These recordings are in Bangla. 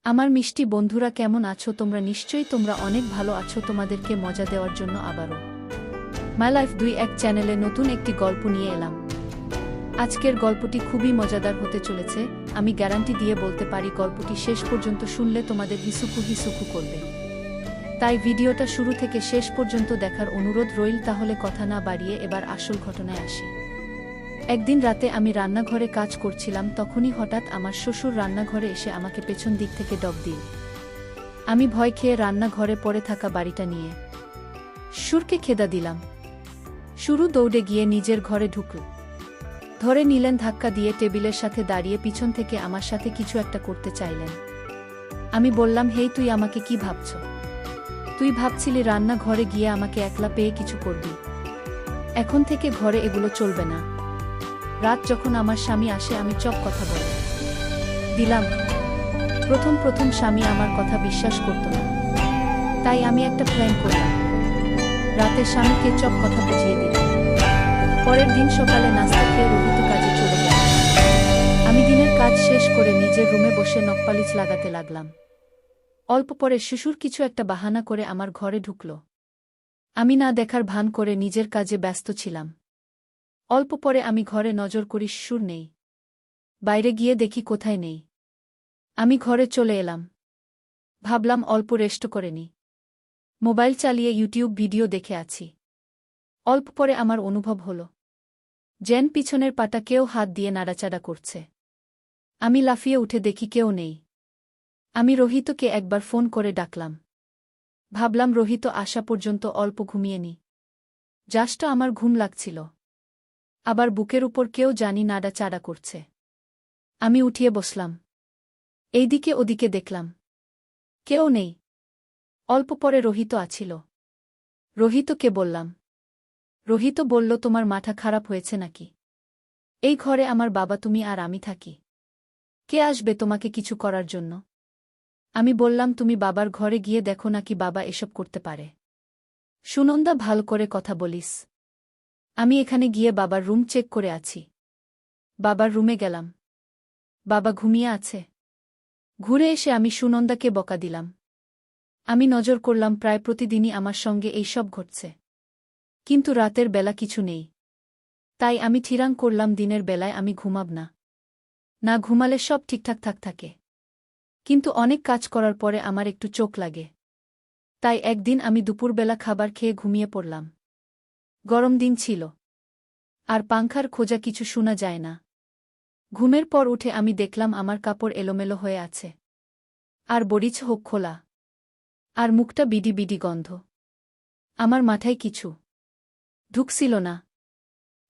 আমার মিষ্টি বন্ধুরা কেমন আছো তোমরা? নিশ্চয়ই তোমরা অনেক ভালো আছো। তোমাদেরকে মজা দেওয়ার জন্য আবারও মাই লাইফ 2-1 চ্যানেলে নতুন একটি গল্প নিয়ে এলাম। আজকের গল্পটি খুবই মজাদার হতে চলেছে। আমি গ্যারান্টি দিয়ে বলতে পারি গল্পটি শেষ পর্যন্ত শুনলে তোমাদের হিসুকু হিসুকু করবে। তাই ভিডিওটা শুরু থেকে শেষ পর্যন্ত দেখার অনুরোধ রইল। তাহলে কথা না বাড়িয়ে এবার আসল ঘটনায় আসি। একদিন রাতে আমি রান্নাঘরে কাজ করছিলাম, তখনই হঠাৎ আমার শ্বশুর রান্নাঘরে এসে আমাকে পেছন দিক থেকে ডক দিল। আমি ভয় খেয়ে রান্নাঘরে পড়ে থাকা বাড়িটা নিয়ে সুরকে খেদা দিলাম। শুরু দৌড়ে গিয়ে নিজের ঘরে ঢুকল, ধরে নিলেন ধাক্কা দিয়ে, টেবিলের সাথে দাঁড়িয়ে পিছন থেকে আমার সাথে কিছু একটা করতে চাইলেন। আমি বললাম, হেই তুই আমাকে কি ভাবছ? তুই ভাবছিলি রান্নাঘরে গিয়ে আমাকে একলা পেয়ে কিছু করবি? এখন থেকে ঘরে এগুলো চলবে না। রাত যখন আমার স্বামী আসে আমি চপ কথা বলে দিলাম। প্রথম স্বামী আমার কথা বিশ্বাস করত না, তাই আমি একটা প্ল্যান করলাম। রাতে স্বামীকে চপ কথা বুঝিয়ে দিলাম। পরের দিন সকালে নাস্তা খেয়ে রোহিত কাজে চলে গেল। আমি দিনের কাজ শেষ করে নিজের রুমে বসে নখপালিশ লাগাতে লাগলাম। অল্প পরে শ্বশুর কিছু একটা বাহানা করে আমার ঘরে ঢুকল। আমি না দেখার ভান করে নিজের কাজে ব্যস্ত ছিলাম। অল্প পরে আমি ঘরে নজর করি, শ্বশুর নেই। বাইরে গিয়ে দেখি কোথায় নেই। আমি ঘরে চলে এলাম। ভাবলাম অল্প রেস্ট করে নি। মোবাইল চালিয়ে ইউটিউব ভিডিও দেখে আছি। অল্প পরে আমার অনুভব হলো যেন পিছনের পাটা কেউ হাত দিয়ে নাড়াচাড়া করছে। আমি লাফিয়ে উঠে দেখি কেউ নেই। আমি রোহিতকে একবার ফোন করে ডাকলাম। ভাবলাম রোহিত আসা পর্যন্ত অল্প ঘুমিয়ে নি। জাস্ট আমার ঘুম লাগছিল, আবার বুকের উপর কেউ জানি নাড়াচাড়া করছে। আমি উঠিয়ে বসলাম। এইদিকে ওদিকে দেখলাম, কেউ নেই। অল্প পরে রোহিত আছিল। রোহিতকে বললাম। রোহিত বলল, তোমার মাথা খারাপ হয়েছে নাকি? এই ঘরে আমার বাবা, তুমি আর আমি থাকি। কে আসবে তোমাকে কিছু করার জন্য? আমি বললাম, তুমি বাবার ঘরে গিয়ে দেখো নাকি বাবা এসব করতে পারে। সুনন্দা, ভালো করে কথা বলিস। আমি এখানে গিয়ে বাবার রুম চেক করে আছি। বাবার রুমে গেলাম। বাবা ঘুমিয়ে আছে। ঘুরে এসে আমি সুনন্দাকে বকা দিলাম। আমি নজর করলাম প্রায় প্রতিদিনই আমার সঙ্গে এই সব ঘটছে, কিন্তু রাতের বেলা কিছু নেই। তাই আমি ঠিরাং করলাম দিনের বেলায় আমি ঘুমাব না। না ঘুমালে সব ঠিকঠাক থাকে, কিন্তু অনেক কাজ করার পরে আমার একটু চোখ লাগে। তাই একদিন আমি দুপুরবেলা খাবার খেয়ে ঘুমিয়ে পড়লাম। গরম দিন ছিল, আর পাংখার খোঁজা কিছু শোনা যায় না। ঘুমের পর উঠে আমি দেখলাম আমার কাপড় এলোমেলো হয়ে আছে, আর বরিচ হোক খোলা, আর মুখটা বিডি বিডি গন্ধ। আমার মাথায় কিছু ঢুকছিল না।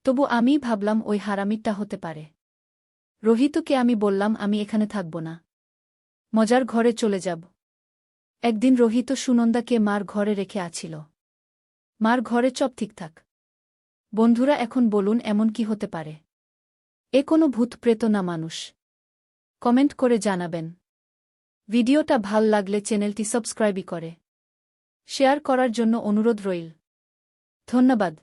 তবু আমি ভাবলাম ওই হারামিটা হতে পারে। রোহিতকে আমি বললাম, আমি এখানে থাকব না, মজার ঘরে চলে যাব। একদিন রোহিত সুনন্দাকে মার ঘরে রেখে আছিল। মার ঘরে চপ ঠিকঠাক। বন্ধুরা, এখন বলুন এমন কি হতে পারে? এ কোনো ভূত প্রেত না মানুষ? কমেন্ট করে জানাবেন। ভিডিওটা ভাল লাগলে চ্যানেলটি সাবস্ক্রাইবই করে শেয়ার করার জন্য অনুরোধ রইল। ধন্যবাদ।